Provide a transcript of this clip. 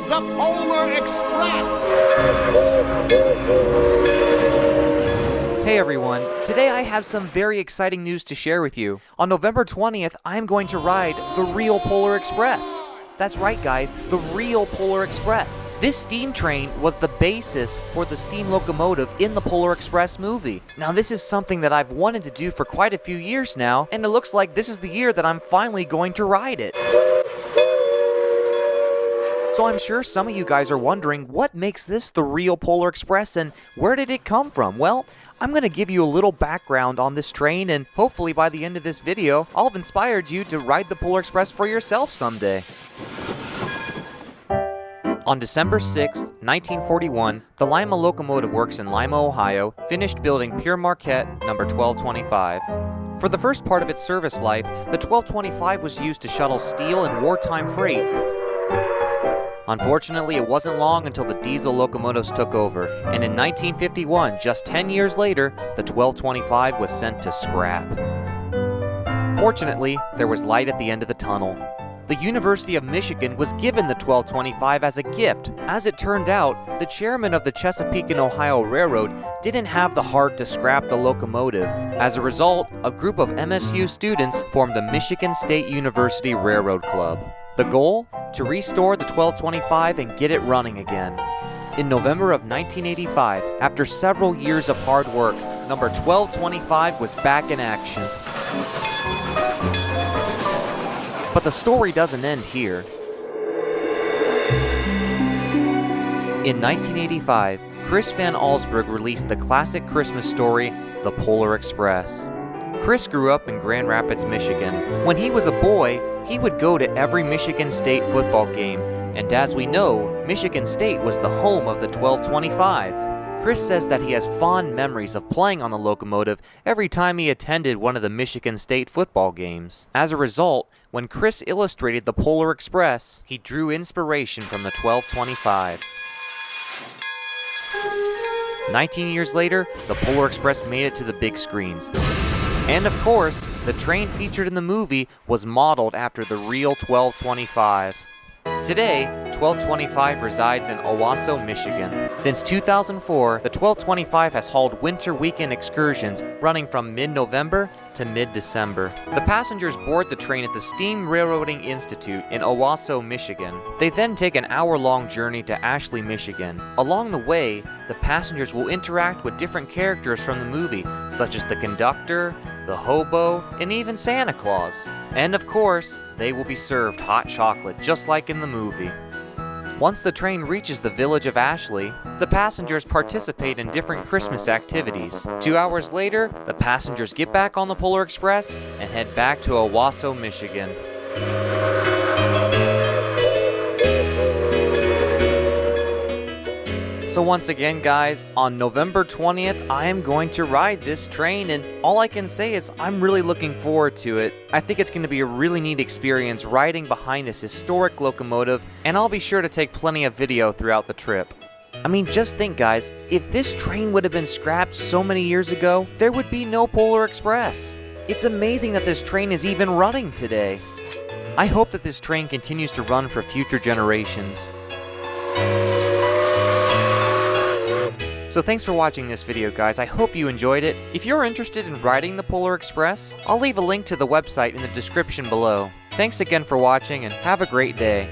is the Polar Express! Hey everyone, today I have some very exciting news to share with you. On November 20th, I am going to ride the real Polar Express. That's right guys, the real Polar Express. This steam train was the basis for the steam locomotive in the Polar Express movie. Now this is something that I've wanted to do for quite a few years now, and it looks like this is the year that I'm finally going to ride it. So I'm sure some of you guys are wondering what makes this the real Polar Express and where did it come from? Well, I'm going to give you a little background on this train, and hopefully by the end of this video, I'll have inspired you to ride the Polar Express for yourself someday. On December 6, 1941, the Lima Locomotive Works in Lima, Ohio, finished building Pure Marquette number 1225. For the first part of its service life, the 1225 was used to shuttle steel and wartime freight. Unfortunately, it wasn't long until the diesel locomotives took over, and in 1951, just 10 years later, the 1225 was sent to scrap. Fortunately, there was light at the end of the tunnel. The University of Michigan was given the 1225 as a gift. As it turned out, the chairman of the Chesapeake and Ohio Railroad didn't have the heart to scrap the locomotive. As a result, a group of MSU students formed the Michigan State University Railroad Club. The goal? To restore the 1225 and get it running again. In November of 1985, after several years of hard work, number 1225 was back in action. But the story doesn't end here. In 1985, Chris Van Allsburg released the classic Christmas story, The Polar Express. Chris grew up in Grand Rapids, Michigan. When he was a boy, he would go to every Michigan State football game, and as we know, Michigan State was the home of the 1225. Chris says that he has fond memories of playing on the locomotive every time he attended one of the Michigan State football games. As a result, when Chris illustrated the Polar Express, he drew inspiration from the 1225. 19 years later, the Polar Express made it to the big screens. And of course, the train featured in the movie was modeled after the real 1225. Today, 1225 resides in Owasso, Michigan. Since 2004, the 1225 has hauled winter weekend excursions running from mid-November to mid-December. The passengers board the train at the Steam Railroading Institute in Owasso, Michigan. They then take an hour-long journey to Ashley, Michigan. Along the way, the passengers will interact with different characters from the movie, such as the conductor, the hobo, and even Santa Claus. And of course, they will be served hot chocolate just like in the movie. Once the train reaches the village of Ashley, the passengers participate in different Christmas activities. 2 hours later, the passengers get back on the Polar Express and head back to Owasso, Michigan. So once again guys, on November 20th, I am going to ride this train, and all I can say is I'm really looking forward to it. I think it's going to be a really neat experience riding behind this historic locomotive, and I'll be sure to take plenty of video throughout the trip. I mean, just think guys, if this train would have been scrapped so many years ago, there would be no Polar Express. It's amazing that this train is even running today. I hope that this train continues to run for future generations. So thanks for watching this video guys, I hope you enjoyed it. If you're interested in riding the Polar Express, I'll leave a link to the website in the description below. Thanks again for watching and have a great day.